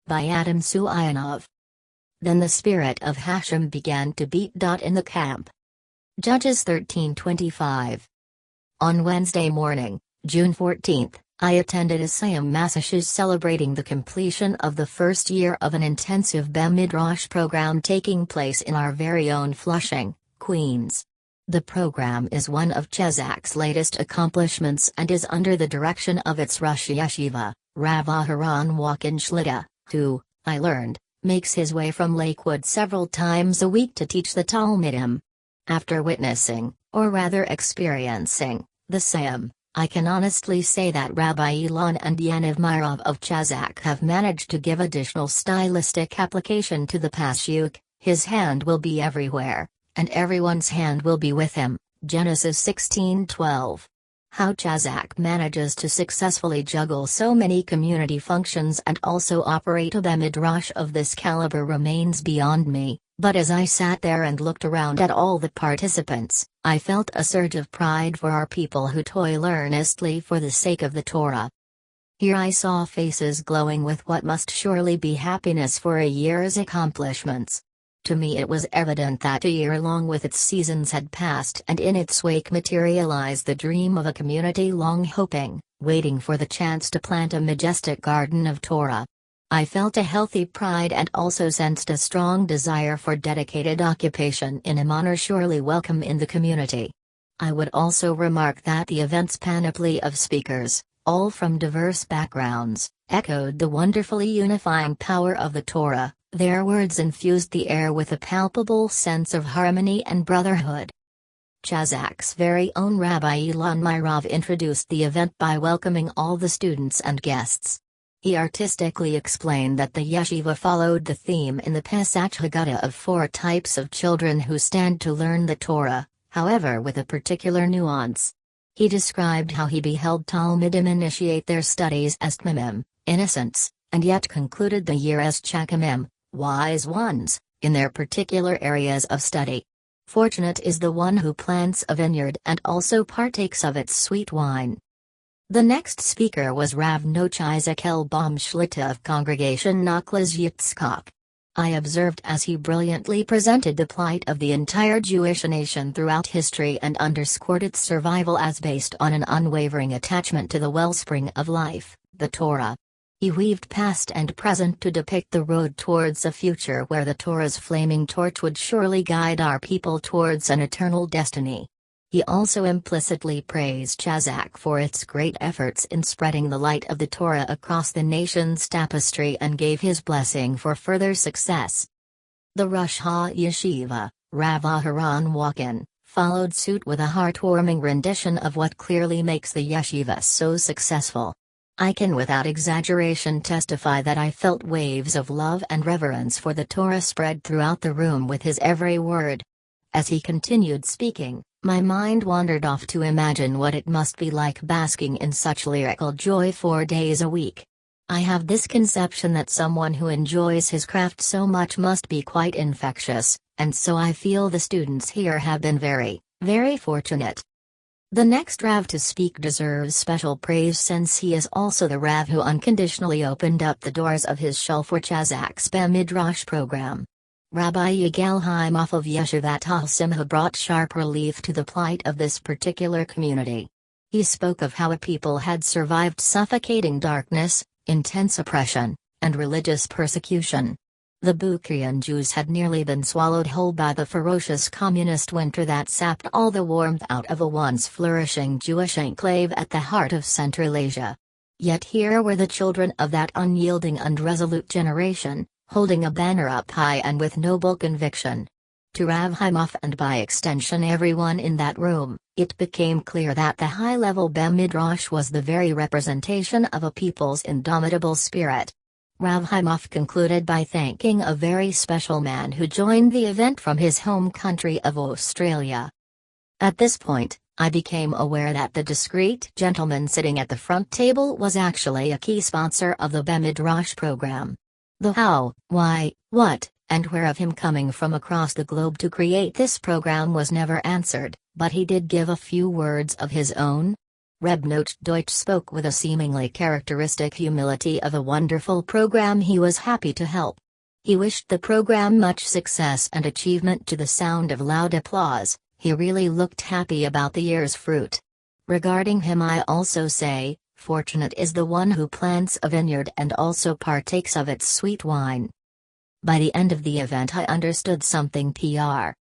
by Adam Suyanov. Then the spirit of Hashem began to beat. In the camp. Judges 13:25. On Wednesday morning, June 14, I attended a Sayam Massachusetts celebrating the completion of the first year of an intensive Beis Midrash program taking place in our very own Flushing, Queens. The program is one of Chazaq's latest accomplishments and is under the direction of its Rosh Yeshiva, Rav Aharon Walken Shlita, who, I learned, makes his way from Lakewood several times a week to teach the Talmidim. After witnessing, or rather experiencing, the Sayam, I can honestly say that Rabbi Elon and Yaniv Myrov of Chazaq have managed to give additional stylistic application to the Pasyuk. His hand will be everywhere, and everyone's hand will be with him. Genesis 16:12. How Chazaq manages to successfully juggle so many community functions and also operate a Beis Midrash of this caliber remains beyond me, but as I sat there and looked around at all the participants, I felt a surge of pride for our people who toil earnestly for the sake of the Torah. Here I saw faces glowing with what must surely be happiness for a year's accomplishments. To me it was evident that a year long with its seasons had passed and in its wake materialized the dream of a community long hoping, waiting for the chance to plant a majestic garden of Torah. I felt a healthy pride and also sensed a strong desire for dedicated occupation in a manner surely welcome in the community. I would also remark that the event's panoply of speakers, all from diverse backgrounds, echoed the wonderfully unifying power of the Torah. Their words infused the air with a palpable sense of harmony and brotherhood. Chazaq's very own Rabbi Elon Myrov introduced the event by welcoming all the students and guests. He artistically explained that the yeshiva followed the theme in the Pesach Haggadah of 4 types of children who stand to learn the Torah, however with a particular nuance. He described how he beheld Talmidim initiate their studies as tmimim, innocents, and yet concluded the year as chakamim, wise ones, in their particular areas of study. Fortunate is the one who plants a vineyard and also partakes of its sweet wine. The next speaker was Rav Noach Elbaum Shlita of Congregation Nachlas Yitzchak. I observed as he brilliantly presented the plight of the entire Jewish nation throughout history and underscored its survival as based on an unwavering attachment to the wellspring of life, the Torah. He weaved past and present to depict the road towards a future where the Torah's flaming torch would surely guide our people towards an eternal destiny. He also implicitly praised Chazaq for its great efforts in spreading the light of the Torah across the nation's tapestry and gave his blessing for further success. The Rosh HaYeshiva, Rav Aharon Walken, followed suit with a heartwarming rendition of what clearly makes the yeshiva so successful. I can without exaggeration testify that I felt waves of love and reverence for the Torah spread throughout the room with his every word. As he continued speaking, my mind wandered off to imagine what it must be like basking in such lyrical joy 4 days a week. I have this conception that someone who enjoys his craft so much must be quite infectious, and so I feel the students here have been very, very fortunate. The next Rav to speak deserves special praise since he is also the Rav who unconditionally opened up the doors of his shul for Chazaq's Beis Midrash program. Rabbi Yigal Haimoff of Yeshivat HaSimcha brought sharp relief to the plight of this particular community. He spoke of how a people had survived suffocating darkness, intense oppression, and religious persecution. The Bukrian Jews had nearly been swallowed whole by the ferocious communist winter that sapped all the warmth out of a once flourishing Jewish enclave at the heart of Central Asia. Yet here were the children of that unyielding and resolute generation, holding a banner up high and with noble conviction. To Rav Haimoff and by extension everyone in that room, it became clear that the high-level Beis Midrash was the very representation of a people's indomitable spirit. Rav Haimoff concluded by thanking a very special man who joined the event from his home country of Australia. At this point, I became aware that the discreet gentleman sitting at the front table was actually a key sponsor of the Beis Midrash program. The how, why, what, and where of him coming from across the globe to create this program was never answered, but he did give a few words of his own. Reb Noach Deutsch spoke with a seemingly characteristic humility of a wonderful program he was happy to help. He wished the program much success and achievement. To the sound of loud applause, he really looked happy about the year's fruit. Regarding him I also say, fortunate is the one who plants a vineyard and also partakes of its sweet wine. By the end of the event I understood something. Pr.